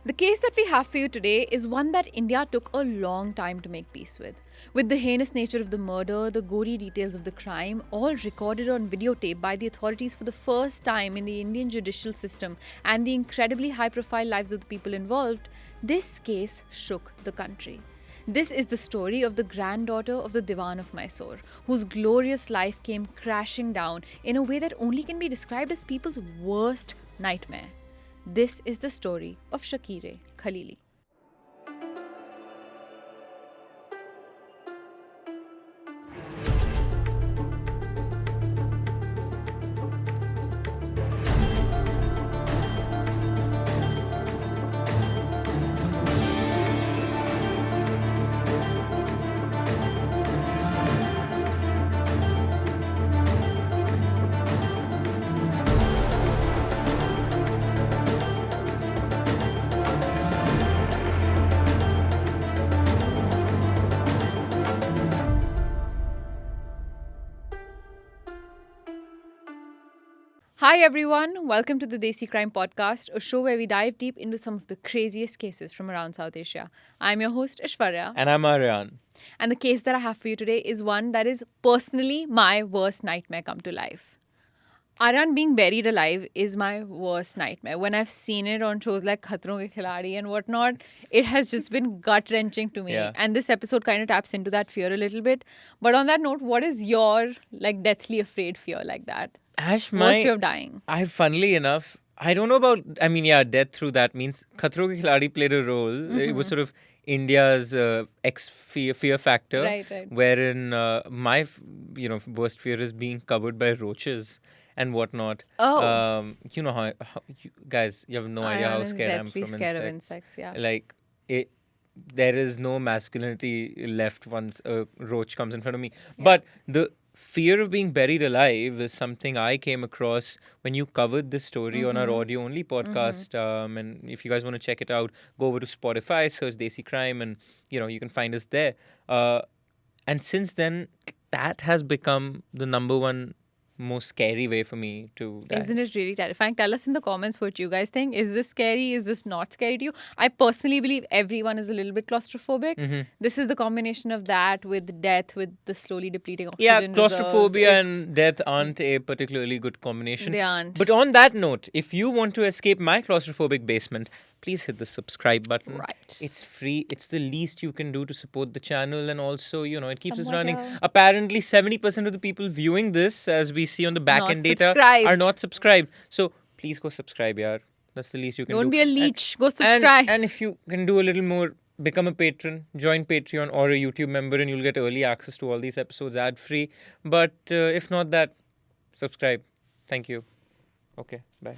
The case that we have for you today is one that India took a long time to make peace with. With the heinous nature of the murder, the gory details of the crime, all recorded on videotape by the authorities for the first time in the Indian judicial system, and the incredibly high profile lives of the people involved, this case shook the country. This is the story of the granddaughter of the Dewan of Mysore, whose glorious life came crashing down in a way that only can be described as people's worst nightmare. This is the story of Shakereh Khaleeli. Hi everyone, welcome to the Desi Crime Podcast, a show where we dive deep into some of the craziest cases from around South Asia. I'm your host Aishwarya. And I'm Aryaan. And the case that I have for you today is one that is personally my worst nightmare come to life. Aryaan being buried alive is my worst nightmare. When I've seen it on shows like Khatron Ke Khiladi and whatnot, it has just been gut-wrenching to me. Yeah. And this episode kind of taps into that fear a little bit. But on that note, what is your deathly afraid fear like that? Ash, Worst fear of dying. funnily enough, I don't know about, death through that means Khatron Ke Khiladi played a role. It was sort of India's fear factor. Right. Wherein my, worst fear is being covered by roaches and whatnot. Oh. You know how you guys, you have no idea how scared I'm from scared of insects. yeah. There is no masculinity left once a roach comes in front of me. Yeah. But the fear of being buried alive is something I came across when you covered this story on our audio-only podcast. And if you guys want to check it out, go over to Spotify, search Desi Crime, and you can find us there. And since then, that has become the number one most scary way for me to die. Isn't it really terrifying? Tell us in the comments what you guys think. Is this scary? Is this not scary to you? I personally believe everyone is a little bit claustrophobic. This is the combination of that with death, with the slowly depleting oxygen Yeah, reserves. claustrophobia and death aren't a particularly good combination. They aren't. But on that note, if you want to escape my claustrophobic basement, please hit the subscribe button. Right. It's free. It's the least you can do to support the channel. And also, it keeps us Somewhat, running. yeah. Apparently, 70% of the people viewing this, as we see on the back end data, subscribed. are not subscribed. So please go subscribe, yaar. That's the least you can do. Don't be a leech. Go subscribe. And if you can do a little more, become a patron, join Patreon or a YouTube member, and you'll get early access to all these episodes ad-free. But if not that, subscribe. Thank you. Okay, bye.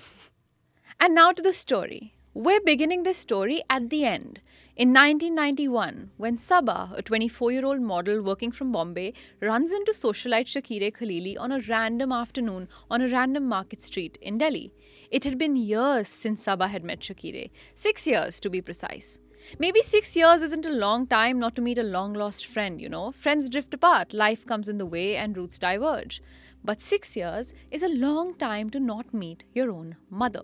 And now to the story. We're beginning this story at the end. In 1991, when Sabah, a 24-year-old model working from Bombay, runs into socialite Shakereh Khaleeli on a random afternoon on a random market street in Delhi. It had been years since Sabah had met Shakereh. 6 years to be precise. Maybe 6 years isn't a long time not to meet a long-lost friend, Friends drift apart, life comes in the way and routes diverge. But 6 years is a long time to not meet your own mother.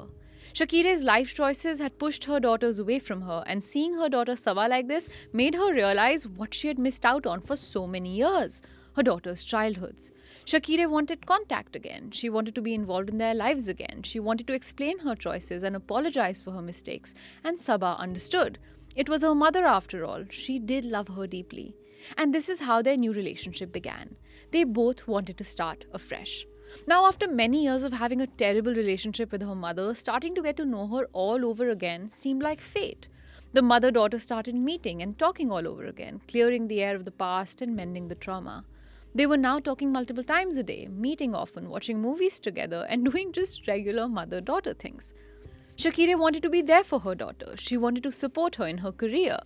Shakereh's life choices had pushed her daughters away from her, and seeing her daughter suffer like this made her realize what she had missed out on for so many years, her daughters' childhoods. Shakereh wanted contact again. She wanted to be involved in their lives again. She wanted to explain her choices and apologize for her mistakes. And Sabah understood. It was her mother after all. She did love her deeply. And this is how their new relationship began. They both wanted to start afresh. Now, after many years of having a terrible relationship with her mother, starting to get to know her all over again seemed like fate. The mother-daughter started meeting and talking all over again, clearing the air of the past and mending the trauma. They were now talking multiple times a day, meeting often, watching movies together, and doing just regular mother-daughter things. Shakereh wanted to be there for her daughter. She wanted to support her in her career.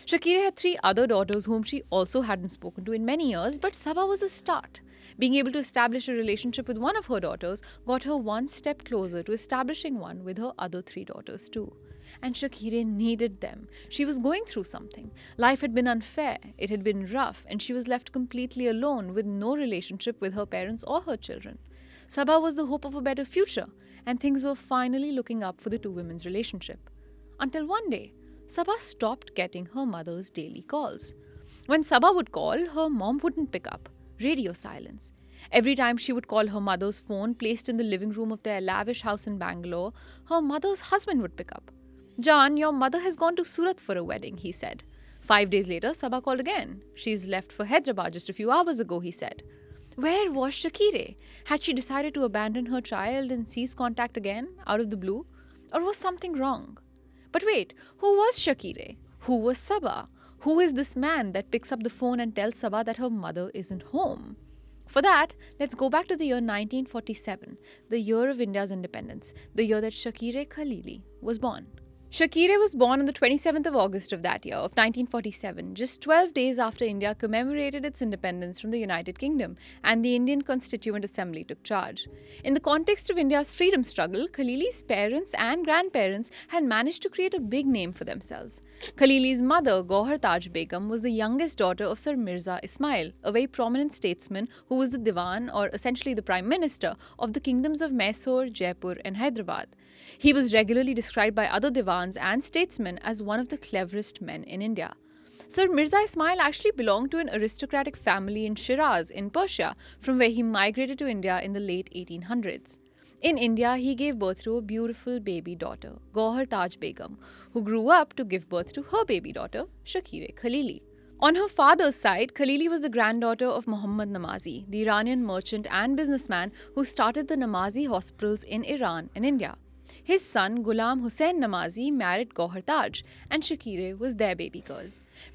Shakereh had 3 other daughters whom she also hadn't spoken to in many years, but Sabah was a start. Being able to establish a relationship with one of her daughters got her one step closer to establishing one with her other 3 daughters too. And Shakereh needed them. She was going through something. Life had been unfair, it had been rough, and she was left completely alone with no relationship with her parents or her children. Sabah was the hope of a better future, and things were finally looking up for the two women's relationship. Until one day, Sabah stopped getting her mother's daily calls. When Sabah would call, her mom wouldn't pick up. Radio silence. Every time she would call her mother's phone placed in the living room of their lavish house in Bangalore, her mother's husband would pick up. Jan, your mother has gone to Surat for a wedding, he said. 5 days later, Sabah called again. She's left for Hyderabad just a few hours ago, he said. Where was Shakereh? Had she decided to abandon her child and cease contact again, out of the blue? Or was something wrong? But wait, who was Shakereh? Who was Sabah? Who is this man that picks up the phone and tells Sabah that her mother isn't home? For that, let's go back to the year 1947, the year of India's independence, the year that Shakereh Khaleeli was born. Shakereh was born on the 27th of August of that year, of 1947, just 12 days after India commemorated its independence from the United Kingdom and the Indian Constituent Assembly took charge. In the context of India's freedom struggle, Khaleeli's parents and grandparents had managed to create a big name for themselves. Khaleeli's mother, Gohar Taj Begum, was the youngest daughter of Sir Mirza Ismail, a very prominent statesman who was the Diwan, or essentially the Prime Minister, of the kingdoms of Mysore, Jaipur, and Hyderabad. He was regularly described by other Diwans and statesmen as one of the cleverest men in India. Sir Mirza Ismail actually belonged to an aristocratic family in Shiraz, in Persia, from where he migrated to India in the late 1800s. In India, he gave birth to a beautiful baby daughter, Gohar Taj Begum, who grew up to give birth to her baby daughter, Shakereh Khaleeli. On her father's side, Khaleeli was the granddaughter of Muhammad Namazi, the Iranian merchant and businessman who started the Namazi hospitals in Iran and India. His son, Ghulam Hussain Namazi, married Gohar Taj, and Shakereh was their baby girl.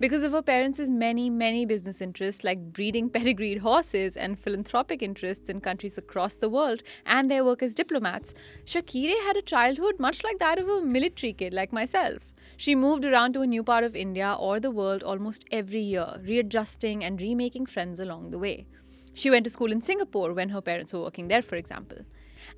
Because of her parents' many business interests like breeding pedigreed horses and philanthropic interests in countries across the world and their work as diplomats, Shakereh had a childhood much like that of a military kid like myself. She moved around to a new part of India or the world almost every year, readjusting and remaking friends along the way. She went to school in Singapore when her parents were working there, for example.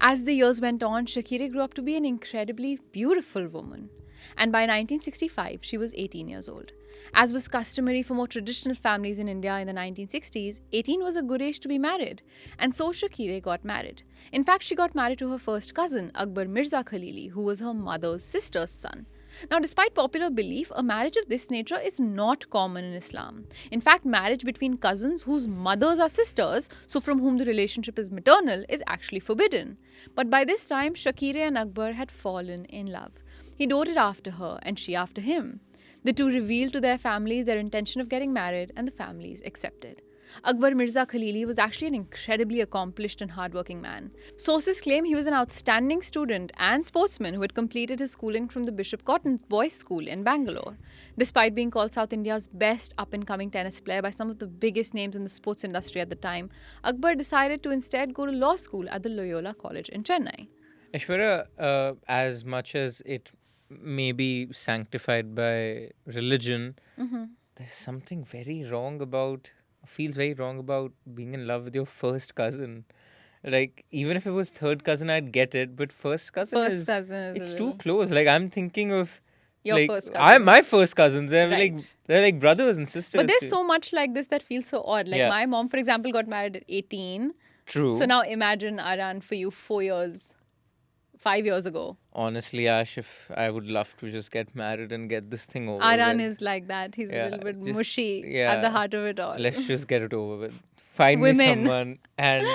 As the years went on, Shakereh grew up to be an incredibly beautiful woman. And by 1965, she was 18 years old. As was customary for more traditional families in India in the 1960s, 18 was a good age to be married. And so Shakereh got married. In fact, she got married to her first cousin, Akbar Mirza Khaleeli, who was her mother's sister's son. Now, despite popular belief, a marriage of this nature is not common in Islam. In fact, marriage between cousins whose mothers are sisters, so from whom the relationship is maternal, is actually forbidden. But by this time, Shakereh and Akbar had fallen in love. He doted after her and she after him. The two revealed to their families their intention of getting married and the families accepted. Akbar Mirza Khaleeli was actually an incredibly accomplished and hardworking man. Sources claim he was an outstanding student and sportsman who had completed his schooling from the Bishop Cotton Boys' School in Bangalore. Despite being called South India's best up-and-coming tennis player by some of the biggest names in the sports industry at the time, Akbar decided to instead go to law school at the Loyola College in Chennai. Aishwarya, as much as it may be sanctified by religion, there's something feels very wrong about being in love with your first cousin. Like, even if it was third cousin, I'd get it, but first cousin it's too close. Like, I'm thinking of your first cousin. My first cousins. They're Right. they're like brothers and sisters. But there's too. so much like this that feels so odd. Like my mom, for example, got married at 18. True. So now imagine Aryaan for you 5 years ago. Honestly, Ash, if I would love to just get married and get this thing over Aryaan with. is like that. He's a little bit just- mushy at the heart of it all. Let's just get it over with. Find me Women. someone and...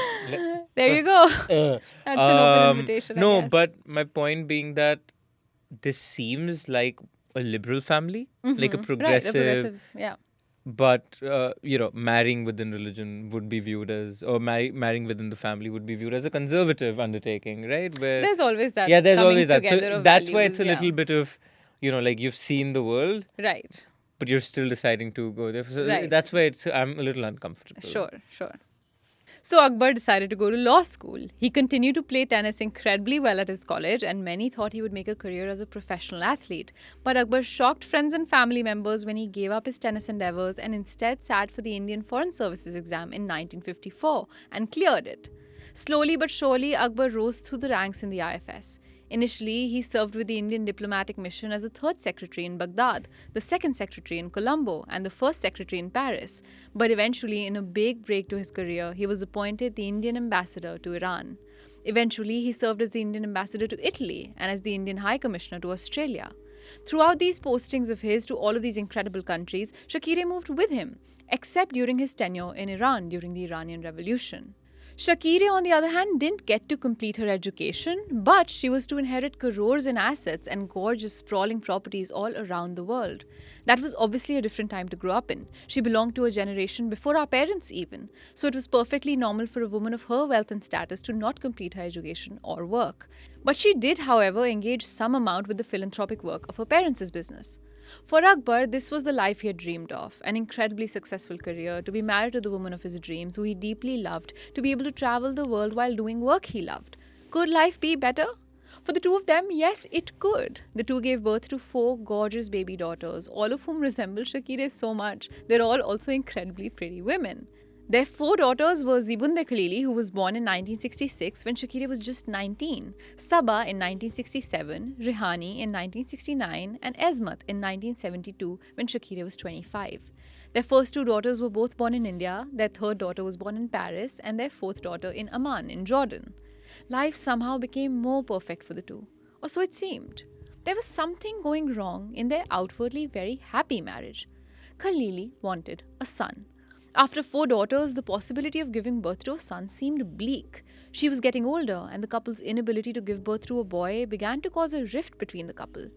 There you go. That's an open invitation, I No, guess. but my point being that this seems like a liberal family, like a Right, progressive, yeah. but marrying within religion would be viewed as, or marrying within the family would be viewed as a conservative undertaking, right? Where There's always that. there's coming always that. together So of that's why it's a values, little bit of, like you've seen the world, Right. but you're still deciding to go there. So Right. that's why I'm a little uncomfortable. Sure. So Akbar decided to go to law school. He continued to play tennis incredibly well at his college, and many thought he would make a career as a professional athlete. But Akbar shocked friends and family members when he gave up his tennis endeavors and instead sat for the Indian Foreign Services exam in 1954 and cleared it. Slowly but surely, Akbar rose through the ranks in the IFS. Initially, he served with the Indian diplomatic mission as the third secretary in Baghdad, the second secretary in Colombo, and the first secretary in Paris. But eventually, in a big break to his career, he was appointed the Indian ambassador to Iran. Eventually, he served as the Indian ambassador to Italy and as the Indian High Commissioner to Australia. Throughout these postings of his to all of these incredible countries, Shakereh moved with him, except during his tenure in Iran during the Iranian Revolution. Shakereh, on the other hand, didn't get to complete her education, but she was to inherit crores in assets and gorgeous, sprawling properties all around the world. That was obviously a different time to grow up in. She belonged to a generation before our parents, even, so it was perfectly normal for a woman of her wealth and status to not complete her education or work. But she did, however, engage some amount with the philanthropic work of her parents' business. For Akbar, this was the life he had dreamed of, an incredibly successful career, to be married to the woman of his dreams who he deeply loved, to be able to travel the world while doing work he loved. Could life be better? For the two of them, yes, it could. The two gave birth to 4 gorgeous baby daughters, all of whom resemble Shakereh so much. They're all also incredibly pretty women. Their 4 daughters were Shakereh Khaleeli, who was born in 1966 when Shakereh was just 19, Sabah in 1967, Rihani in 1969, and Esmat in 1972 when Shakereh was 25. Their first 2 daughters were both born in India, their third daughter was born in Paris, and their fourth daughter in Amman in Jordan. Life somehow became more perfect for the two, or so it seemed. There was something going wrong in their outwardly very happy marriage. Khaleeli wanted a son. After 4 daughters, the possibility of giving birth to a son seemed bleak. She was getting older, and the couple's inability to give birth to a boy began to cause a rift between the couple.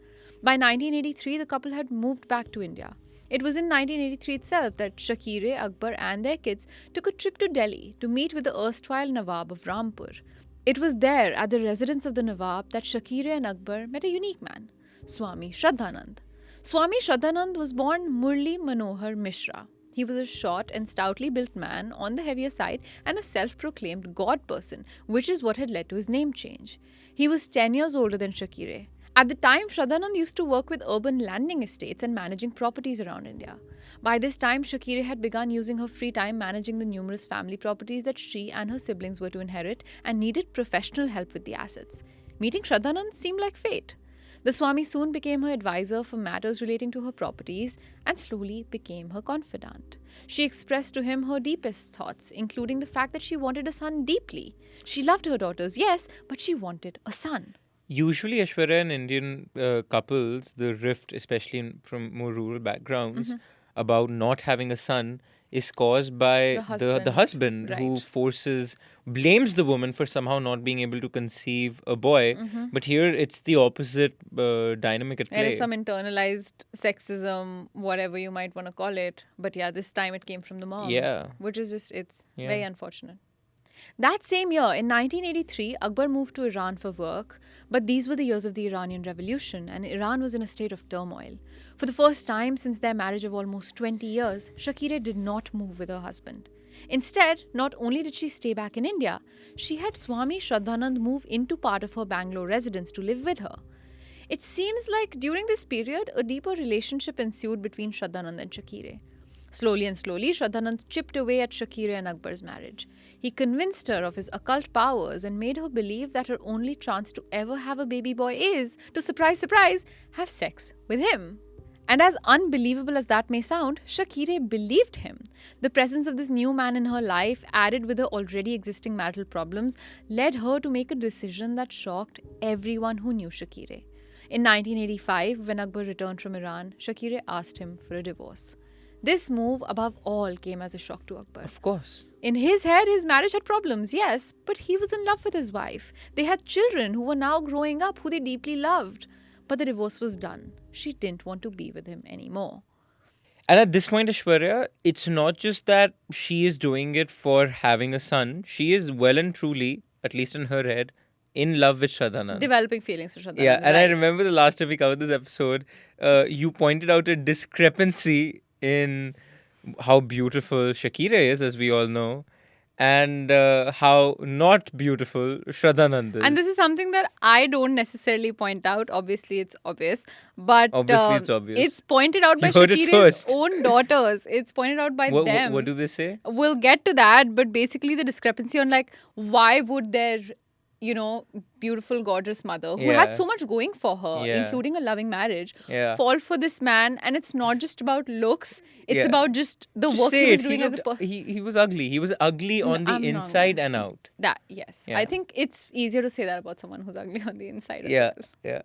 By 1983, the couple had moved back to India. It was in 1983 itself that Shakereh, Akbar, and their kids took a trip to Delhi to meet with the erstwhile Nawab of Rampur. It was there, at the residence of the Nawab, that Shakereh and Akbar met a unique man, Swami Shraddhanand. Swami Shraddhanand was born Murli Manohar Misra. He was a short and stoutly built man on the heavier side and a self-proclaimed god person, which is what had led to his name change. He was 10 years older than Shakereh. At the time, Shraddhanand used to work with urban landing estates and managing properties around India. By this time, Shakereh had begun using her free time managing the numerous family properties that she and her siblings were to inherit and needed professional help with the assets. Meeting Shraddhanand seemed like fate. The Swami soon became her advisor for matters relating to her properties and slowly became her confidant. She expressed to him her deepest thoughts, including the fact that she wanted a son deeply. She loved her daughters, yes, but she wanted a son. Usually, Aishwarya, in Indian couples, the rift, especially from more rural backgrounds, about not having a son is caused by the husband who right. blames the woman for somehow not being able to conceive a boy. But here it's the opposite dynamic at There play. is some internalized sexism, whatever you might want to call it. But yeah, this time it came from the mom. Yeah. Which is just, it's Yeah. very unfortunate. That same year, in 1983, Akbar moved to Iran for work, but these were the years of the Iranian Revolution, and Iran was in a state of turmoil. For the first time since their marriage of almost 20 years, Shakereh did not move with her husband. Instead, not only did she stay back in India, she had Swami Shraddhanand move into part of her Bangalore residence to live with her. It seems like during this period, a deeper relationship ensued between Shraddhanand and Shakereh. Slowly and slowly, Shraddhanand chipped away at Shakereh and Akbar's marriage. He convinced her of his occult powers and made her believe that her only chance to ever have a baby boy is to, surprise, surprise, have sex with him. And as unbelievable as that may sound, Shakereh believed him. The presence of this new man in her life, added with her already existing marital problems, led her to make a decision that shocked everyone who knew Shakereh. In 1985, when Akbar returned from Iran, Shakereh asked him for a divorce. This move, above all, came as a shock to Akbar. Of course. In his head, his marriage had problems, yes, but he was in love with his wife. They had children who were now growing up, who they deeply loved. But the divorce was done. She didn't want to be with him anymore. And at this point, Aishwarya, it's not just that she is doing it for having a son. She is well and truly, at least in her head, in love with Shraddhanand. Developing feelings for Shraddhanand. Yeah, and I right. remember the last time we covered this episode, you pointed out a discrepancy in how beautiful Shakereh is, as we all know, and how not beautiful Shraddhanand is. And this is something that I don't necessarily point out. Obviously, it's obvious. But Obviously, it's obvious. It's pointed out by You heard it Shakereh's first. own daughters. It's pointed out by them. What do they say? We'll get to that. But basically, the discrepancy on like, why would their, beautiful, gorgeous mother, who had so much going for her, including a loving marriage, fall for this man? And it's not just about looks. It's about just the work he was doing as a person. He was ugly. He was ugly on the inside and out. That, yes. Yeah. I think it's easier to say that about someone who's ugly on the inside as well. Yeah.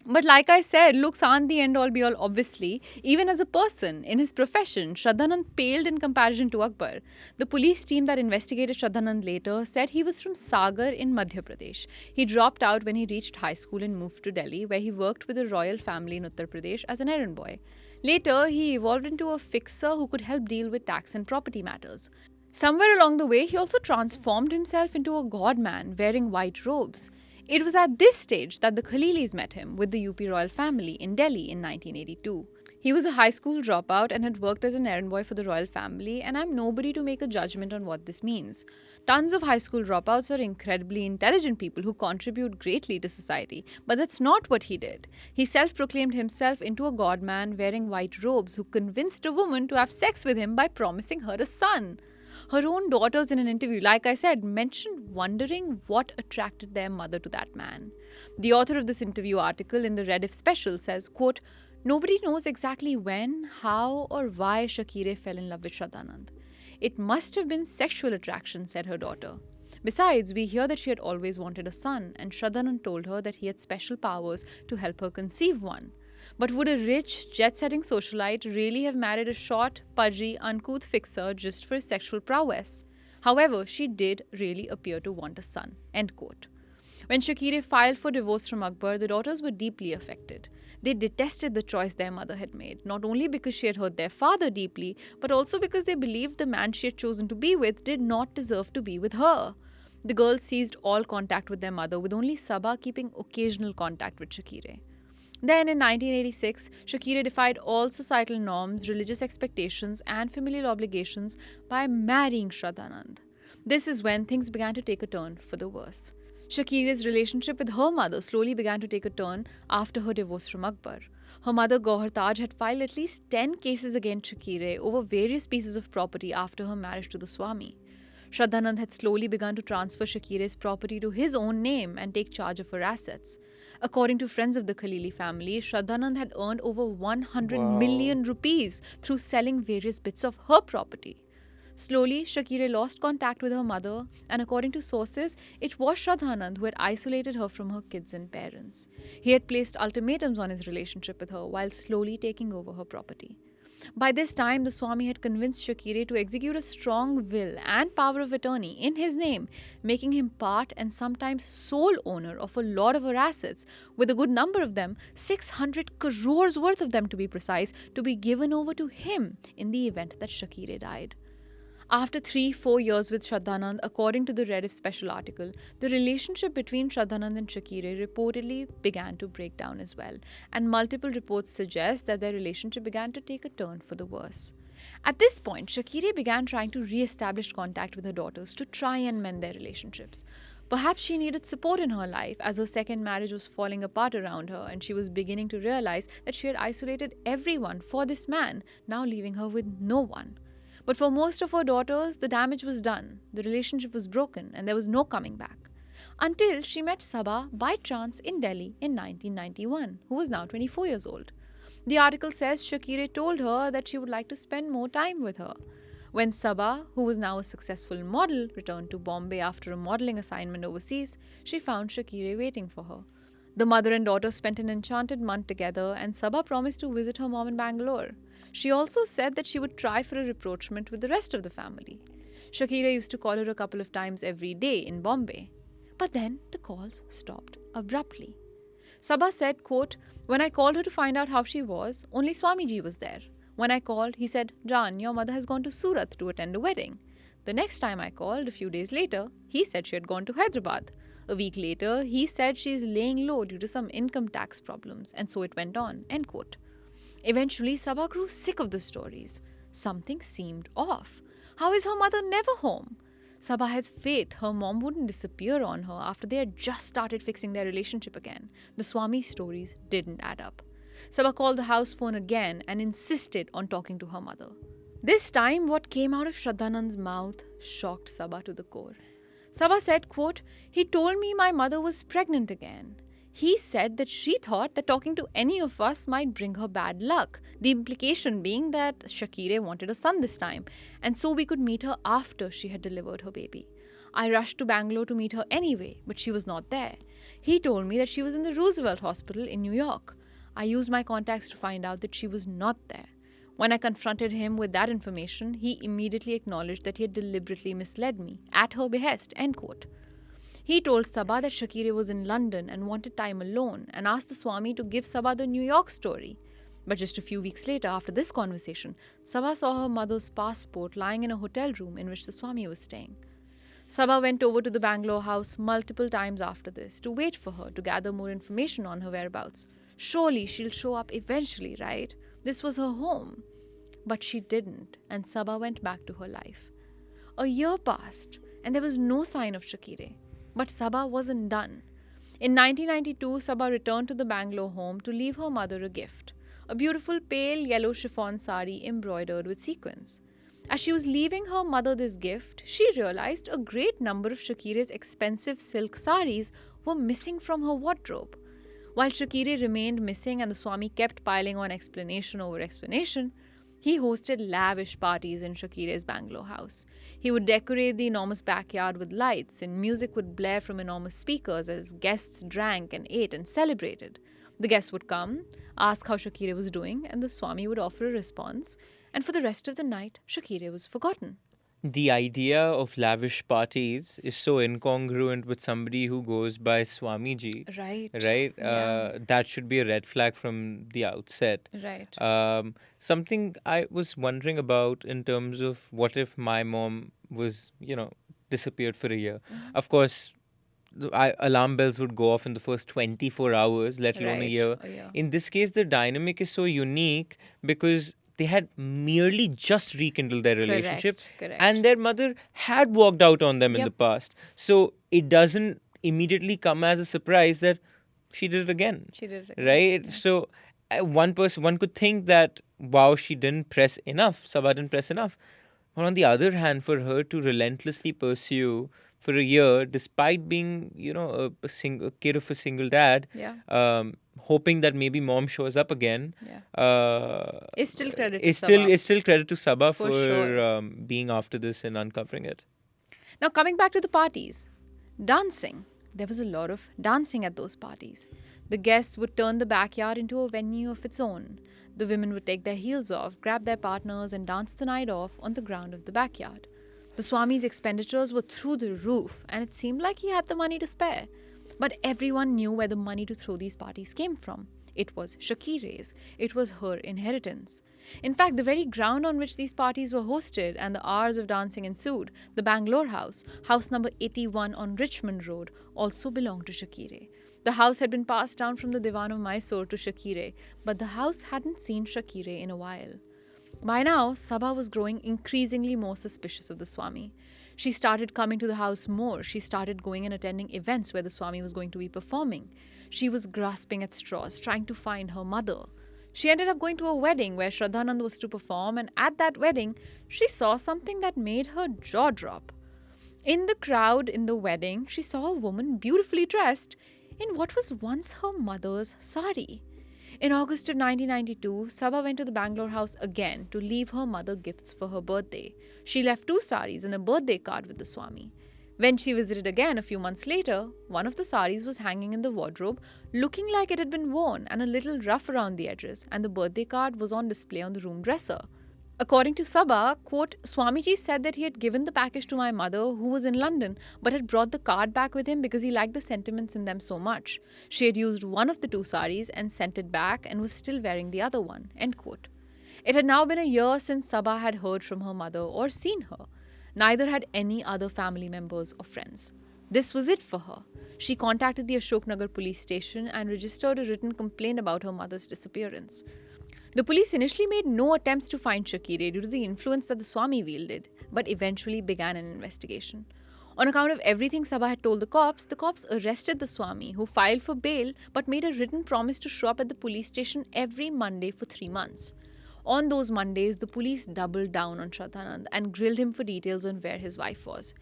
But like I said, looks aren't the end all be all, obviously. Even as a person, in his profession, Shraddhanand paled in comparison to Akbar. The police team that investigated Shraddhanand later said he was from Sagar in Madhya Pradesh. He dropped out when he reached high school and moved to Delhi, where he worked with a royal family in Uttar Pradesh as an errand boy. Later, he evolved into a fixer who could help deal with tax and property matters. Somewhere along the way, he also transformed himself into a god man wearing white robes. It was at this stage that the Khaleelis met him with the UP royal family in Delhi in 1982. He was a high school dropout and had worked as an errand boy for the royal family, and I'm nobody to make a judgment on what this means. Tons of high school dropouts are incredibly intelligent people who contribute greatly to society, but that's not what he did. He self proclaimed himself into a god man wearing white robes who convinced a woman to have sex with him by promising her a son. Her own daughters, in an interview, like I said, mentioned wondering what attracted their mother to that man. The author of this interview article in the Rediff special says, quote, "Nobody knows exactly when, how, or why Shakereh fell in love with Shraddhanand. It must have been sexual attraction," said her daughter. Besides, we hear that she had always wanted a son, and Shraddhanand told her that he had special powers to help her conceive one. But would a rich, jet-setting socialite really have married a short, pudgy, uncouth fixer just for his sexual prowess? However, she did really appear to want a son. End quote. When Shakereh filed for divorce from Akbar, the daughters were deeply affected. They detested the choice their mother had made, not only because she had hurt their father deeply, but also because they believed the man she had chosen to be with did not deserve to be with her. The girls ceased all contact with their mother, with only Sabah keeping occasional contact with Shakereh. Then in 1986, Shakereh defied all societal norms, religious expectations, and familial obligations by marrying Shraddhanand. This is when things began to take a turn for the worse. Shakereh's relationship with her mother slowly began to take a turn after her divorce from Akbar. Her mother, Gauhar Taj, had filed at least 10 cases against Shakereh over various pieces of property after her marriage to the Swami. Shraddhanand had slowly begun to transfer Shakereh's property to his own name and take charge of her assets. According to friends of the Khaleeli family, Shraddhanand had earned over 100 million rupees through selling various bits of her property. Slowly, Shakereh lost contact with her mother, and according to sources, it was Shraddhanand who had isolated her from her kids and parents. He had placed ultimatums on his relationship with her while slowly taking over her property. By this time, the Swami had convinced Shakereh to execute a strong will and power of attorney in his name, making him part and sometimes sole owner of a lot of her assets, with a good number of them, 600 crores worth of them to be precise, to be given over to him in the event that Shakereh died. After 3-4 years with Shraddhanand, according to the Rediff special article, the relationship between Shraddhanand and Shakereh reportedly began to break down as well, and multiple reports suggest that their relationship began to take a turn for the worse. At this point, Shakereh began trying to re-establish contact with her daughters to try and mend their relationships. Perhaps she needed support in her life as her second marriage was falling apart around her and she was beginning to realize that she had isolated everyone for this man, now leaving her with no one. But for most of her daughters, the damage was done, the relationship was broken, and there was no coming back. Until she met Sabah by chance in Delhi in 1991, who was now 24 years old. The article says Shakereh told her that she would like to spend more time with her. When Sabah, who was now a successful model, returned to Bombay after a modeling assignment overseas, she found Shakereh waiting for her. The mother and daughter spent an enchanted month together, and Sabah promised to visit her mom in Bangalore. She also said that she would try for a rapprochement with the rest of the family. Shakereh used to call her a couple of times every day in Bombay. But then the calls stopped abruptly. Sabah said, quote, "When I called her to find out how she was, only Swamiji was there. When I called, he said, 'Jaan, your mother has gone to Surat to attend a wedding.' The next time I called, a few days later, he said she had gone to Hyderabad. A week later, he said she is laying low due to some income tax problems, and so it went on." End quote. Eventually, Sabah grew sick of the stories. Something seemed off. How is her mother never home? Sabah had faith her mom wouldn't disappear on her after they had just started fixing their relationship again. The Swami stories didn't add up. Sabah called the house phone again and insisted on talking to her mother. This time, what came out of Shraddhanand's mouth shocked Sabah to the core. Sabah said, quote, "He told me my mother was pregnant again. He said that she thought that talking to any of us might bring her bad luck, the implication being that Shakereh wanted a son this time, and so we could meet her after she had delivered her baby. I rushed to Bangalore to meet her anyway, but she was not there. He told me that she was in the Roosevelt Hospital in New York. I used my contacts to find out that she was not there. When I confronted him with that information, he immediately acknowledged that he had deliberately misled me, at her behest, end quote. He told Sabha that Shakereh was in London and wanted time alone and asked the Swami to give Sabha the New York story. But just a few weeks later, after this conversation, Sabha saw her mother's passport lying in a hotel room in which the Swami was staying. Sabha went over to the Bangalore house multiple times after this to wait for her to gather more information on her whereabouts. Surely she'll show up eventually, right? This was her home. But she didn't, and Sabha went back to her life. A year passed, and there was no sign of Shakereh. But Sabha wasn't done. In 1992, Sabha returned to the Bangalore home to leave her mother a gift, a beautiful pale yellow chiffon sari embroidered with sequins. As she was leaving her mother this gift, she realized a great number of Shakereh's expensive silk saris were missing from her wardrobe. While Shakereh remained missing and the Swami kept piling on explanation over explanation, he hosted lavish parties in Shakereh's Bangalore house. He would decorate the enormous backyard with lights, and music would blare from enormous speakers as guests drank and ate and celebrated. The guests would come, ask how Shakereh was doing, and the Swami would offer a response. And for the rest of the night, Shakereh was forgotten. The idea of lavish parties is so incongruent with somebody who goes by Swamiji. Right. Right? Yeah. That should be a red flag from the outset. Right. Something I was wondering about in terms of what if my mom was, disappeared for a year. Of course, alarm bells would go off in the first 24 hours, let alone a Right. year. A year. In this case, the dynamic is so unique because they had merely just rekindled their relationship, Correct. and their mother had walked out on them in Yep. the past. So it doesn't immediately come as a surprise that she did it again. She did it. Right? So one could think that, wow, she didn't press enough. Sabha didn't press enough. But on the other hand, for her to relentlessly pursue for a year, despite being, a kid of a single dad, Yeah. hoping that maybe mom shows up again, It's still credit to it's still Sabha. it's still credit to Sabha For for sure. being after this and uncovering it. Now, coming back to the parties. Dancing. There was a lot of dancing at those parties. The guests would turn the backyard into a venue of its own. The women would take their heels off, grab their partners, and dance the night off on the ground of the backyard. The Swami's expenditures were through the roof, and it seemed like he had the money to spare. But everyone knew where the money to throw these parties came from. It was Shakereh's. It was her inheritance. In fact, the very ground on which these parties were hosted and the hours of dancing ensued, the Bangalore house, house number 81 on Richmond Road, also belonged to Shakereh. The house had been passed down from the Dewan of Mysore to Shakereh, but the house hadn't seen Shakereh in a while. By now, Sabha was growing increasingly more suspicious of the Swami. She started coming to the house more. She started going and attending events where the Swami was going to be performing. She was grasping at straws, trying to find her mother. She ended up going to a wedding where Shraddhanand was to perform, and at that wedding, she saw something that made her jaw drop. In the crowd in the wedding, she saw a woman beautifully dressed in what was once her mother's sari. In August of 1992, Sabha went to the Bangalore house again to leave her mother gifts for her birthday. She left 2 saris and a birthday card with the Swami. When she visited again a few months later, one of the saris was hanging in the wardrobe, looking like it had been worn and a little rough around the edges, and the birthday card was on display on the room dresser. According to Sabha, quote, Swamiji said that he had given the package to my mother, who was in London, but had brought the card back with him because he liked the sentiments in them so much. She had used one of the 2 saris and sent it back and was still wearing the other one, end quote. It had now been a year since Sabha had heard from her mother or seen her. Neither had any other family members or friends. This was it for her. She contacted the Ashoknagar police station and registered a written complaint about her mother's disappearance. The police initially made no attempts to find Shakereh due to the influence that the Swami wielded, but eventually began an investigation. On account of everything Sabha had told the cops arrested the Swami, who filed for bail but made a written promise to show up at the police station every Monday for 3 months. On those Mondays, the police doubled down on Shraddhanand and grilled him for details on where his wife was.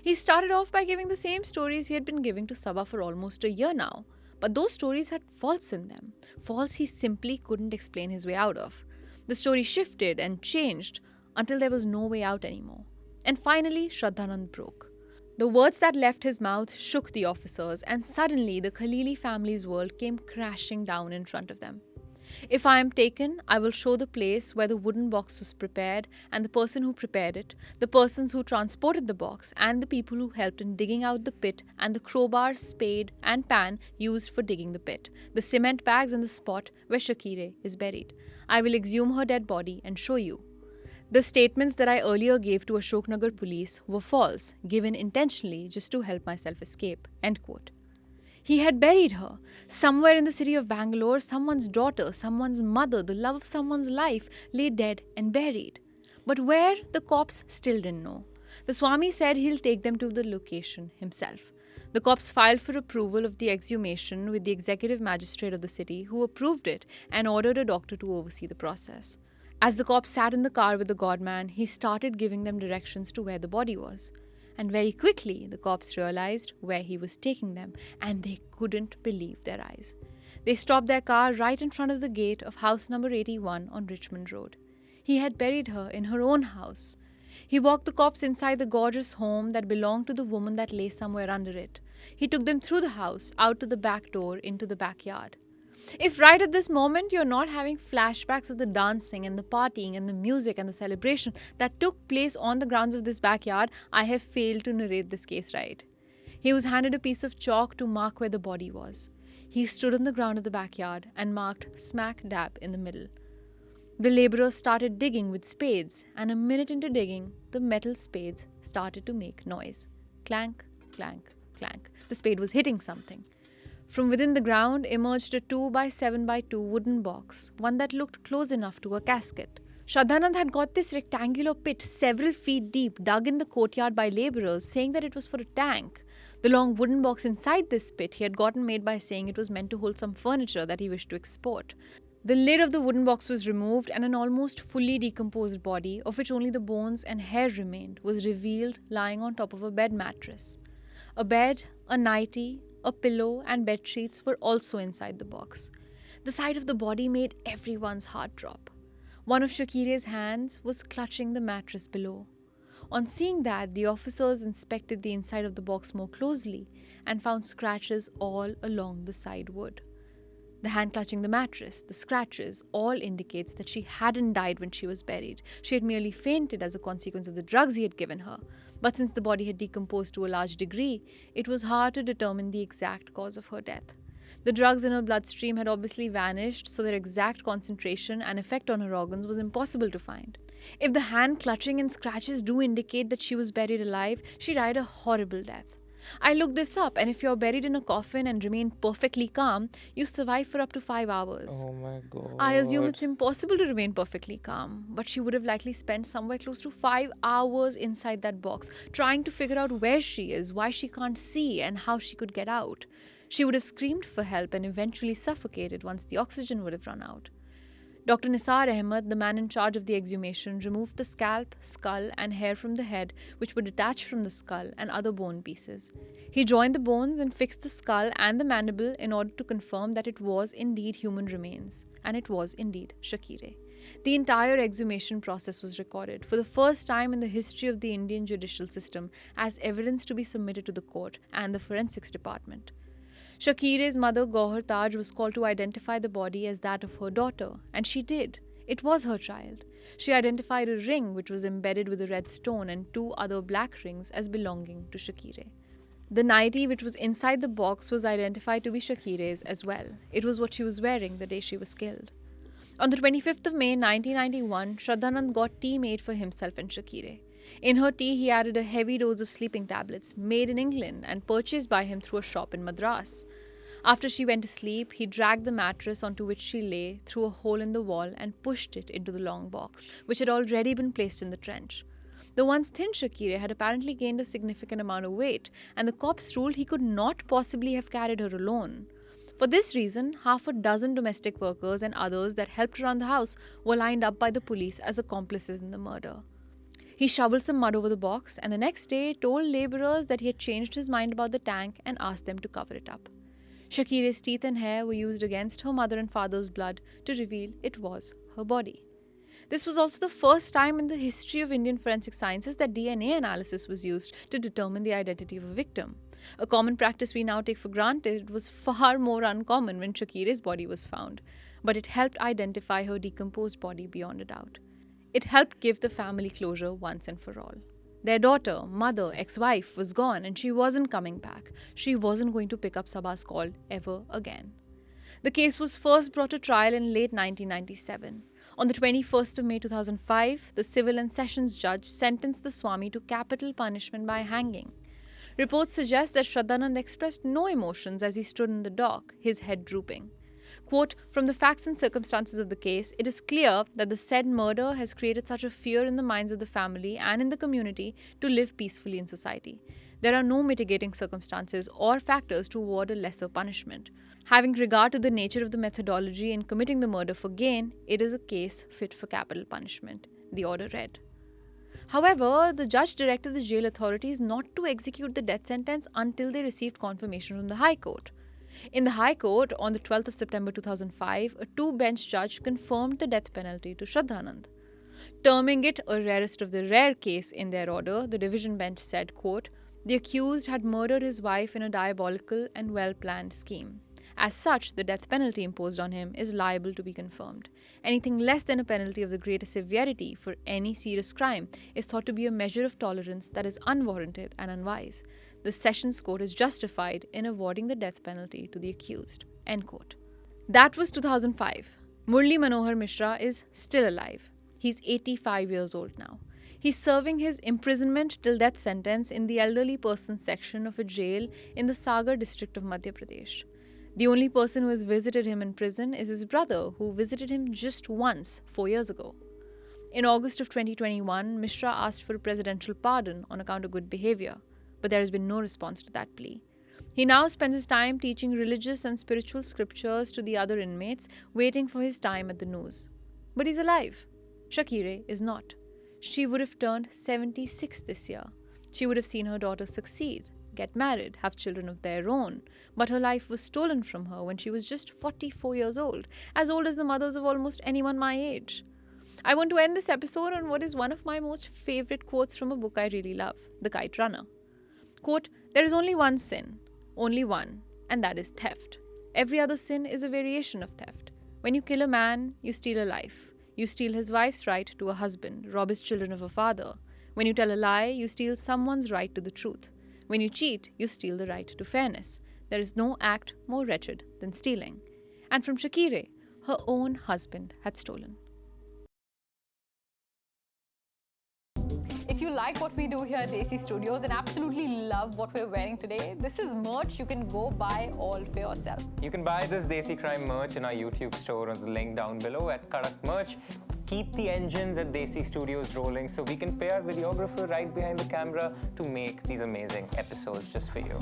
He started off by giving the same stories he had been giving to Sabha for almost a year now. But those stories had faults in them, faults he simply couldn't explain his way out of. The story shifted and changed until there was no way out anymore. And finally, Shraddhanand broke. The words that left his mouth shook the officers, and suddenly the Khaleeli family's world came crashing down in front of them. If I am taken, I will show the place where the wooden box was prepared and the person who prepared it, the persons who transported the box, and the people who helped in digging out the pit, and the crowbar, spade, and pan used for digging the pit, the cement bags, and the spot where Shakereh is buried. I will exhume her dead body and show you. The statements that I earlier gave to Ashoknagar police were false, given intentionally just to help myself escape. End quote. He had buried her. Somewhere in the city of Bangalore, someone's daughter, someone's mother, the love of someone's life lay dead and buried. But where, the cops still didn't know. The Swami said he'll take them to the location himself. The cops filed for approval of the exhumation with the executive magistrate of the city, who approved it and ordered a doctor to oversee the process. As the cops sat in the car with the godman, he started giving them directions to where the body was. And very quickly, the cops realized where he was taking them, and they couldn't believe their eyes. They stopped their car right in front of the gate of house number 81 on Richmond Road. He had buried her in her own house. He walked the cops inside the gorgeous home that belonged to the woman that lay somewhere under it. He took them through the house, out to the back door, into the backyard. If right at this moment you're not having flashbacks of the dancing and the partying and the music and the celebration that took place on the grounds of this backyard, I have failed to narrate this case right. He was handed a piece of chalk to mark where the body was. He stood on the ground of the backyard and marked smack dab in the middle. The laborers started digging with spades, and a minute into digging, the metal spades started to make noise. Clank, clank, clank. The spade was hitting something. From within the ground emerged a 2x7x2 wooden box, one that looked close enough to a casket. Shraddhanand had got this rectangular pit several feet deep, dug in the courtyard by labourers, saying that it was for a tank. The long wooden box inside this pit he had gotten made by saying it was meant to hold some furniture that he wished to export. The lid of the wooden box was removed, and an almost fully decomposed body, of which only the bones and hair remained, was revealed lying on top of a bed mattress. A bed, a nightie, a pillow and bed sheets were also inside the box. The sight of the body made everyone's heart drop. One of Shakereh's hands was clutching the mattress below. On seeing that, the officers inspected the inside of the box more closely and found scratches all along the side wood. The hand clutching the mattress, the scratches, all indicates that she hadn't died when she was buried. She had merely fainted as a consequence of the drugs he had given her. But since the body had decomposed to a large degree, it was hard to determine the exact cause of her death. The drugs in her bloodstream had obviously vanished, so their exact concentration and effect on her organs was impossible to find. If the hand clutching and scratches do indicate that she was buried alive, she died a horrible death. I looked this up, and if you're buried in a coffin and remain perfectly calm, you survive for up to 5 hours. Oh my god. I assume it's impossible to remain perfectly calm, but she would have likely spent somewhere close to 5 hours inside that box, trying to figure out where she is, why she can't see, and how she could get out. She would have screamed for help and eventually suffocated once the oxygen would have run out. Dr. Nisar Ahmed, the man in charge of the exhumation, removed the scalp, skull, and hair from the head, which were detached from the skull, and other bone pieces. He joined the bones and fixed the skull and the mandible in order to confirm that it was indeed human remains, and it was indeed Shakereh. The entire exhumation process was recorded for the first time in the history of the Indian judicial system as evidence to be submitted to the court and the forensics department. Shakereh's mother, Gauhar Taj, was called to identify the body as that of her daughter, and she did. It was her child. She identified a ring which was embedded with a red stone and 2 other black rings as belonging to Shakereh. The nightie which was inside the box was identified to be Shakereh's as well. It was what she was wearing the day she was killed. On the 25th of May 1991, Shraddhanand got tea made for himself and Shakereh. In her tea, he added a heavy dose of sleeping tablets made in England and purchased by him through a shop in Madras. After she went to sleep, he dragged the mattress onto which she lay through a hole in the wall and pushed it into the long box, which had already been placed in the trench. The once thin Shakereh had apparently gained a significant amount of weight, and the cops ruled he could not possibly have carried her alone. For this reason, half a dozen domestic workers and others that helped around the house were lined up by the police as accomplices in the murder. He shoveled some mud over the box and the next day told labourers that he had changed his mind about the tank and asked them to cover it up. Shakereh's teeth and hair were used against her mother and father's blood to reveal it was her body. This was also the first time in the history of Indian forensic sciences that DNA analysis was used to determine the identity of a victim. A common practice we now take for granted was far more uncommon when Shakereh's body was found, but it helped identify her decomposed body beyond a doubt. It helped give the family closure once and for all. Their daughter, mother, ex-wife was gone and she wasn't coming back. She wasn't going to pick up Sabha's call ever again. The case was first brought to trial in late 1997. On the 21st of May 2005, the civil and sessions judge sentenced the Swami to capital punishment by hanging. Reports suggest that Shraddhanand expressed no emotions as he stood in the dock, his head drooping. Quote, "From the facts and circumstances of the case, it is clear that the said murder has created such a fear in the minds of the family and in the community to live peacefully in society. There are no mitigating circumstances or factors to award a lesser punishment. Having regard to the nature of the methodology in committing the murder for gain, it is a case fit for capital punishment," the order read. However, the judge directed the jail authorities not to execute the death sentence until they received confirmation from the High Court. In the High Court, on the 12th of September 2005, a two-bench judge confirmed the death penalty to Shraddhanand. Terming it a rarest of the rare case in their order, the division bench said, quote, "The accused had murdered his wife in a diabolical and well-planned scheme. As such, the death penalty imposed on him is liable to be confirmed. Anything less than a penalty of the greatest severity for any serious crime is thought to be a measure of tolerance that is unwarranted and unwise. The Sessions Court is justified in awarding the death penalty to the accused." End quote. That was 2005. Murli Manohar Misra is still alive. He's 85 years old now. He's serving his imprisonment till death sentence in the elderly persons section of a jail in the Sagar district of Madhya Pradesh. The only person who has visited him in prison is his brother, who visited him just once 4 years ago. In August of 2021, Misra asked for a presidential pardon on account of good behavior, but there has been no response to that plea. He now spends his time teaching religious and spiritual scriptures to the other inmates, waiting for his time at the noose. But he's alive. Shakereh is not. She would have turned 76 this year. She would have seen her daughter succeed, get married, have children of their own. But her life was stolen from her when she was just 44 years old as the mothers of almost anyone my age. I want to end this episode on what is one of my most favorite quotes from a book I really love, The Kite Runner. Quote, "There is only one sin, only one, and that is theft. Every other sin is a variation of theft. When you kill a man, you steal a life. You steal his wife's right to a husband, rob his children of a father. When you tell a lie, you steal someone's right to the truth. When you cheat, you steal the right to fairness. There is no act more wretched than stealing." And from Shakereh, her own husband had stolen. If you like what we do here at Desi Studios and absolutely love what we're wearing today, this is merch you can go buy all for yourself. You can buy this Desi Crime merch in our YouTube store on the link down below at Karak Merch. Keep the engines at Desi Studios rolling so we can pay our videographer right behind the camera to make these amazing episodes just for you.